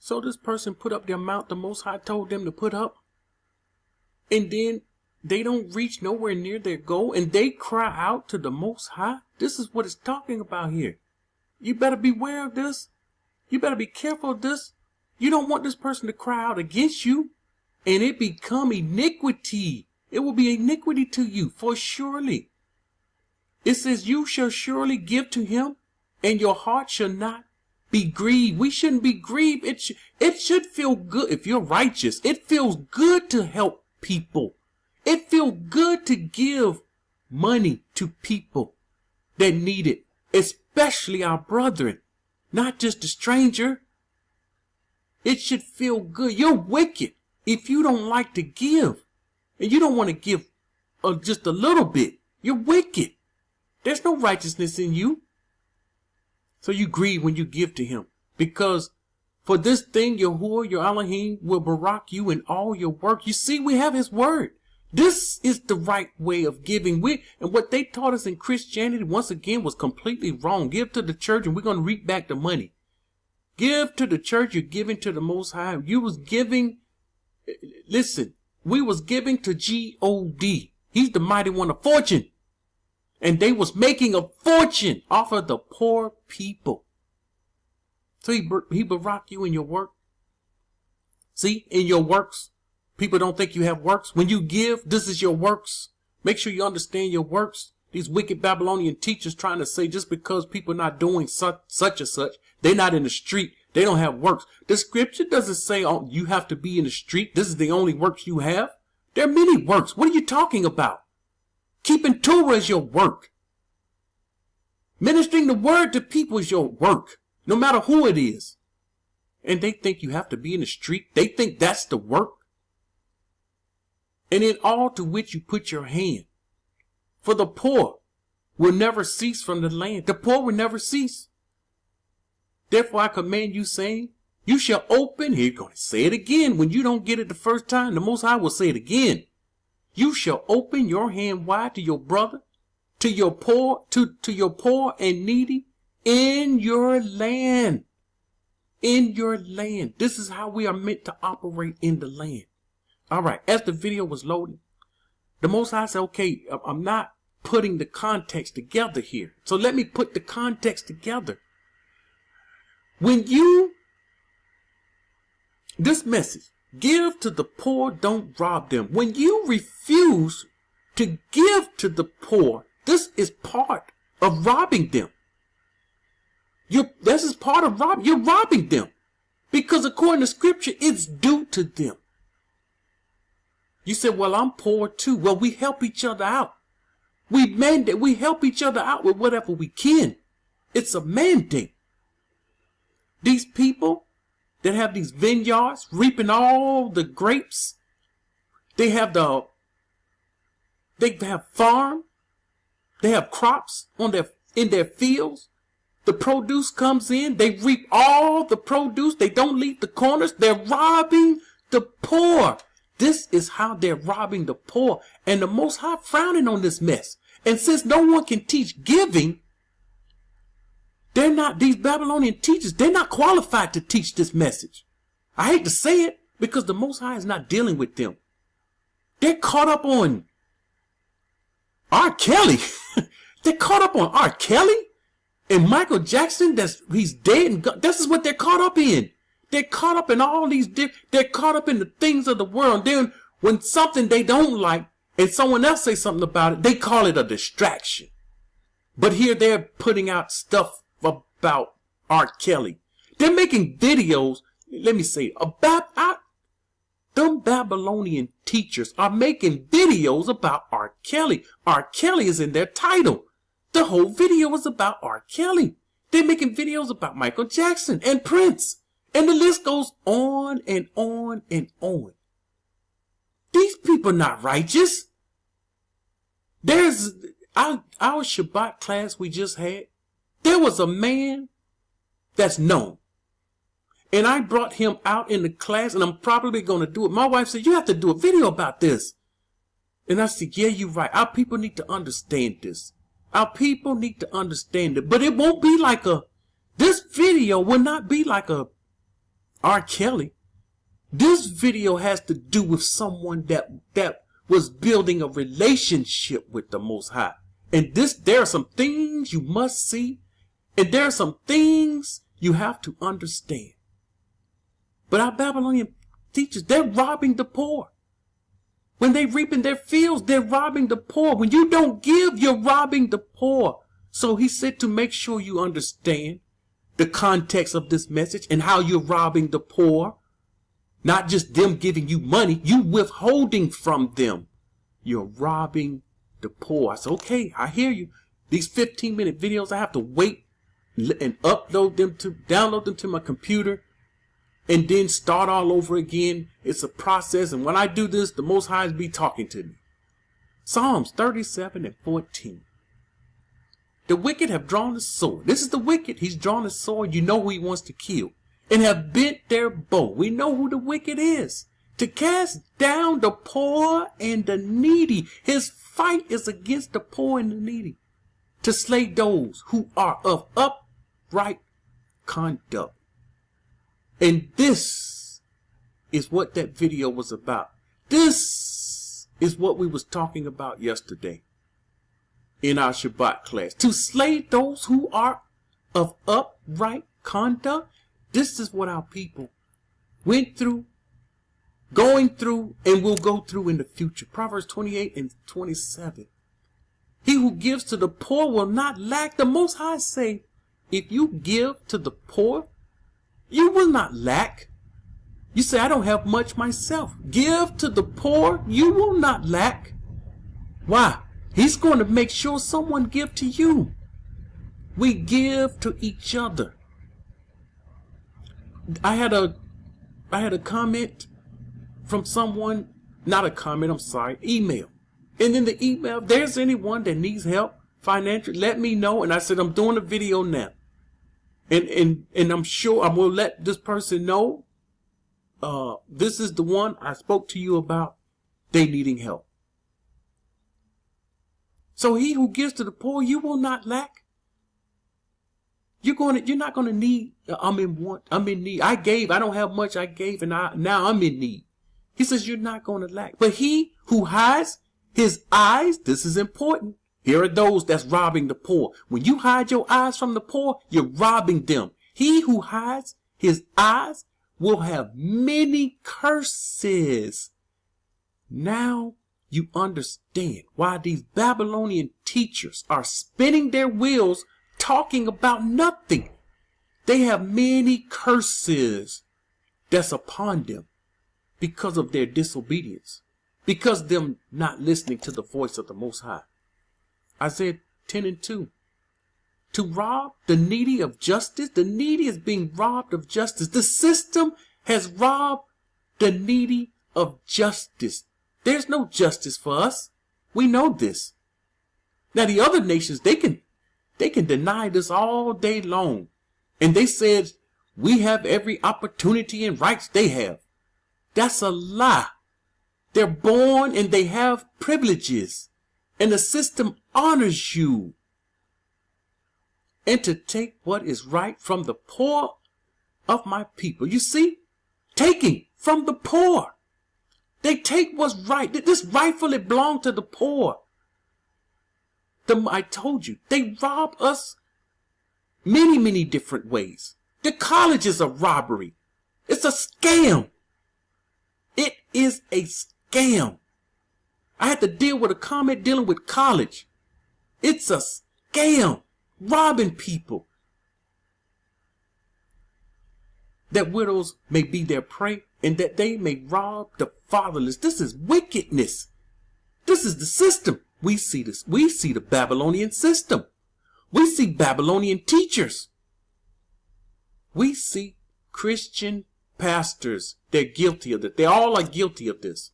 So this person put up the amount the Most High told them to put up, and then they don't reach nowhere near their goal, and they cry out to the Most High. This is what it's talking about here. You better beware of this. You better be careful of this. You don't want this person to cry out against you, and it become iniquity. It will be iniquity to you, for surely. It says, you shall surely give to him, and your heart shall not be grieved. We shouldn't be grieved. It should feel good. If you're righteous, it feels good to help people. It feels good to give money to people that need it, especially our brethren, not just a stranger. It should feel good. You're wicked if you don't like to give, and you don't want to give just a little bit. You're wicked. There's no righteousness in you. So you grieve when you give to him, because for this thing, Yahuah, your Elohim, will barak you in all your work. You see, we have his word. This is the right way of giving. And what they taught us in Christianity, once again, was completely wrong. Give to the church and we're going to reap back the money. Give to the church, you're giving to the Most High. You was giving, listen, we was giving to God. He's the mighty one of fortune. And they was making a fortune off of the poor people. So he barak you in your work. See, in your works. People don't think you have works. When you give, this is your works. Make sure you understand your works. These wicked Babylonian teachers trying to say just because people are not doing such and such, they're not in the street, they don't have works. The scripture doesn't say, oh, you have to be in the street. This is the only works you have. There are many works. What are you talking about? Keeping Torah is your work. Ministering the word to people is your work, no matter who it is. And they think you have to be in the street. They think that's the work. And in all to which you put your hand. For the poor will never cease from the land. The poor will never cease. Therefore I command you, saying, you shall open. Here you're going to say it again. When you don't get it the first time, the Most High will say it again. You shall open your hand wide to your brother, to your poor, to your poor and needy in your land. In your land. This is how we are meant to operate in the land. All right, as the video was loading, the Most High said, okay, I'm not putting the context together here. So let me put the context together. When this message, give to the poor, don't rob them. When you refuse to give to the poor, this is part of robbing them. This is part of robbing. You're robbing them. Because according to scripture, it's due to them. You said, well, I'm poor too. Well, we help each other out. We help each other out with whatever we can. It's a mandate. These people that have these vineyards, reaping all the grapes, they have farm, they have crops in their fields. The produce comes in, they reap all the produce, they don't leave the corners, they're robbing the poor. This is how they're robbing the poor. And the Most High frowning on this mess. And since no one can teach giving, these Babylonian teachers, they're not qualified to teach this message. I hate to say it, because the Most High is not dealing with them. They're caught up on R. Kelly. They're caught up on R. Kelly and Michael Jackson. He's dead and gone. This is what they're caught up in. They're caught up in all these, they're caught up in the things of the world. Then when something they don't like and someone else says something about it, they call it a distraction. But here they're putting out stuff about R. Kelly. They're making videos, let me say, them Babylonian teachers are making videos about R. Kelly. R. Kelly is in their title. The whole video is about R. Kelly. They're making videos about Michael Jackson and Prince. And the list goes on and on and on. These people are not righteous. There's our Shabbat class we just had. There was a man that's known. And I brought him out in the class, and I'm probably going to do it. My wife said, you have to do a video about this. And I said, yeah, you're right. Our people need to understand this. Our people need to understand it. But it won't be like this video will not be like a R. Kelly. This video has to do with someone that was building a relationship with the Most High. And there are some things you must see, and there are some things you have to understand. But our Babylonian teachers, they're robbing the poor. When they reap in their fields, they're robbing the poor. When you don't give, you're robbing the poor. So he said to make sure you understand the context of this message and how you're robbing the poor. Not just them giving you money, you withholding from them. You're robbing the poor. I said, okay, I hear you. These 15-minute videos, I have to wait and download them to my computer, and then start all over again. It's a process. And when I do this, the Most High be talking to me. Psalms 37:14. The wicked have drawn a sword. This is the wicked. He's drawn a sword. You know who he wants to kill. And have bent their bow. We know who the wicked is. To cast down the poor and the needy. His fight is against the poor and the needy. To slay those who are of upright conduct. And this is what that video was about. This is what we was talking about yesterday in our Shabbat class. To slay those who are of upright conduct. This is what our people went through, going through, and will go through in the future. Proverbs 28:27. He who gives to the poor will not lack. The Most High say, if you give to the poor, you will not lack. You say, I don't have much myself. Give to the poor, you will not lack. Why? He's going to make sure someone give to you. We give to each other. I had a comment from someone, not a comment, I'm sorry, email. And in the email, if there's anyone that needs help financially, let me know. And I said, I'm doing a video now. And I'm sure I will let this person know, this is the one I spoke to you about. They needing help. So he who gives to the poor, you will not lack. You're not gonna need. I'm in want. I'm in need. I don't have much. I gave, and now I'm in need. He says you're not gonna lack. But he who hides his eyes, this is important. Here are those that's robbing the poor. When you hide your eyes from the poor, you're robbing them. He who hides his eyes will have many curses. Now you understand why these Babylonian teachers are spinning their wheels talking about nothing. They have many curses that's upon them because of their disobedience, because of them not listening to the voice of the Most High. Isaiah 10:2. To rob the needy of justice. The needy is being robbed of justice. The system has robbed the needy of justice. There's no justice for us. We know this. Now the other nations, they can deny this all day long. And they said we have every opportunity and rights they have. That's a lie. They're born and they have privileges. And the system honors you. And to take what is right from the poor of my people. You see? Taking from the poor. They take what's right. This rightfully belongs to the poor. I told you, they rob us many, many different ways. The college is a robbery. It's a scam. It is a scam. I had to deal with a comment dealing with college. It's a scam. Robbing people. That widows may be their prey and that they may rob the fatherless. This is wickedness. This is the system. We see this. We see the Babylonian system. We see Babylonian teachers. We see Christian pastors. They're guilty of it. They all are guilty of this.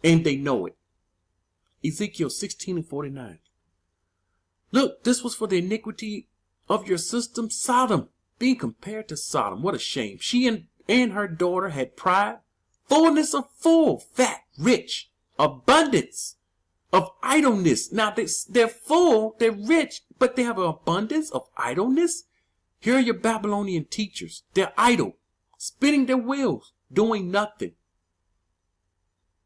And they know it. Ezekiel 16:49. Look, this was for the iniquity of your system, Sodom, being compared to Sodom. What a shame. She and her daughter had pride, fullness of full, fat, rich, abundance of idleness. Now they're full, they're rich, but they have an abundance of idleness. Here are your Babylonian teachers. They're idle. spinning their wheels, doing nothing.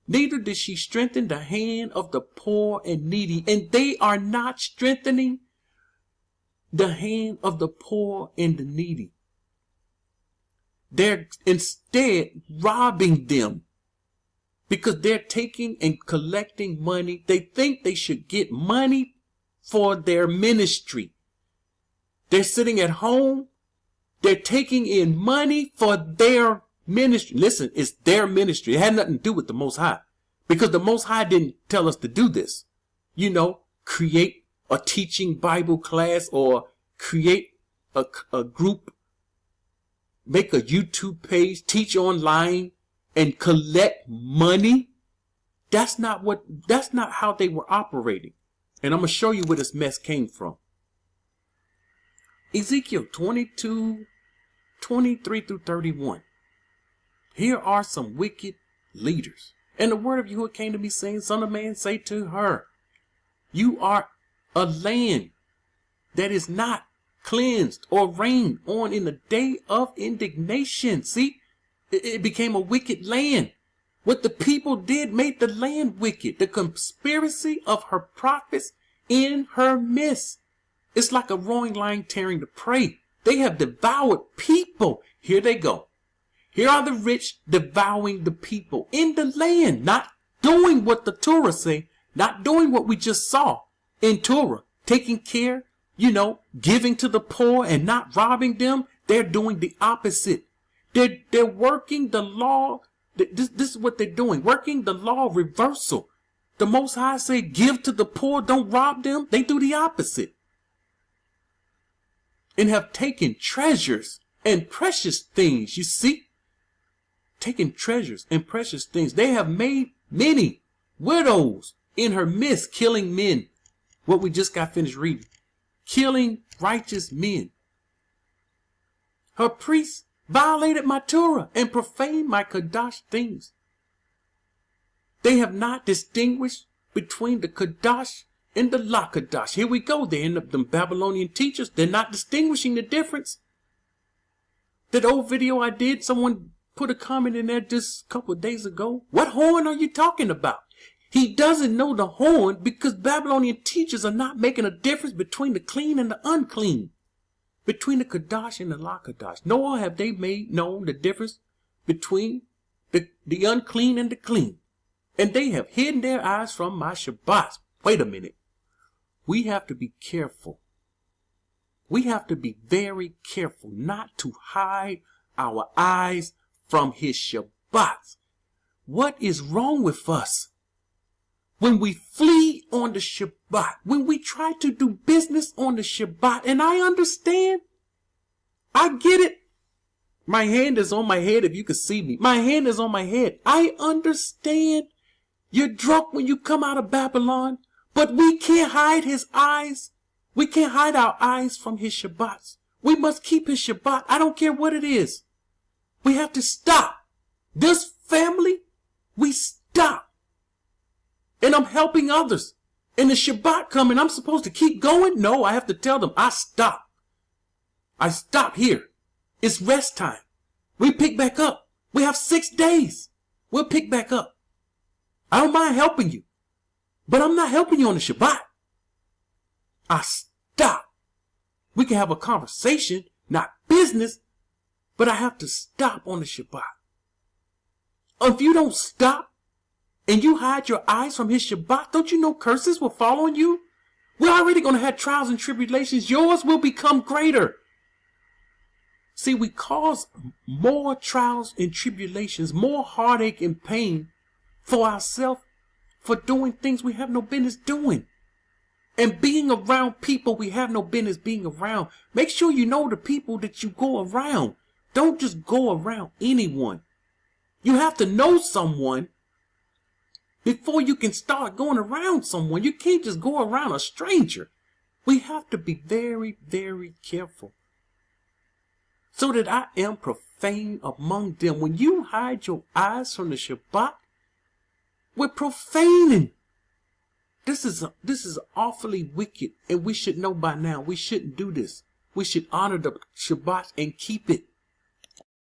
Neither did she strengthen the hand of the poor and needy. And they are not strengthening the hand of the poor and the needy. They're instead robbing them because they're taking and collecting money. They think they should get money for their ministry. They're sitting at home. They're taking in money for their ministry. Listen, it's their ministry. It had nothing to do with the Most High, because the Most High didn't tell us to do this. You know, create a teaching Bible class or create a group, make a YouTube page, teach online, and collect money. That's not how they were operating. And I'm going to show you where this mess came from. Ezekiel 22, 23 through 31. Here are some wicked leaders. And the word of Yahuah came to me, saying, Son of man, say to her, you are a land that is not cleansed or rained on in the day of indignation. See, it became a wicked land. What the people did made the land wicked. The conspiracy of her prophets in her midst. It's like a roaring lion tearing the prey. They have devoured people. Here they go. Here are the rich devouring the people in the land, not doing what the Torah say, not doing what we just saw in Torah, taking care, giving to the poor and not robbing them. They're doing the opposite. They're working the law. This is what they're doing, working the law reversal. The Most High say, give to the poor, don't rob them. They do the opposite. And have taken treasures and precious things. You see? Taken treasures and precious things. They have made many widows in her midst, killing men. What we just got finished reading. Killing righteous men. Her priests violated my Torah and profaned my Kadash things. They have not distinguished between the Kadash and the Lakadash. Here we go. They end up them Babylonian teachers. They're not distinguishing the difference. That old video I did, someone put a comment in there just a couple of days ago. What horn are you talking about? He doesn't know the horn because Babylonian teachers are not making a difference between the clean and the unclean. Between the Kadash and the Lakadash. Nor have they made known the difference between the unclean and the clean. And they have hidden their eyes from my Shabbats. Wait a minute. We have to be careful. We have to be very careful not to hide our eyes from his Shabbats. What is wrong with us? When we flee on the Shabbat, when we try to do business on the Shabbat, and I understand, I get it. My hand is on my head if you could see me. My hand is on my head. I understand. You're drunk when you come out of Babylon, but we can't hide his eyes. We can't hide our eyes from his Shabbats. We must keep his Shabbat. I don't care what it is. We have to stop. This family, we stop. And I'm helping others. And the Shabbat coming, I'm supposed to keep going? No, I have to tell them, I stop. I stop here. It's rest time. We pick back up. We have 6 days. We'll pick back up. I don't mind helping you. But I'm not helping you on the Shabbat. I stop. We can have a conversation, not business, but I have to stop on the Shabbat. If you don't stop, and you hide your eyes from his Shabbat, don't you know curses will fall on you? We're already going to have trials and tribulations. Yours will become greater. See, we cause more trials and tribulations, more heartache and pain for ourselves for doing things we have no business doing. And being around people we have no business being around. Make sure you know the people that you go around. Don't just go around anyone. You have to know someone before you can start going around someone. You can't just go around a stranger. We have to be very, very careful. So that I am profane among them. When you hide your eyes from the Shabbat, we're profaning. This is awfully wicked, and we should know by now. We shouldn't do this. We should honor the Shabbat and keep it.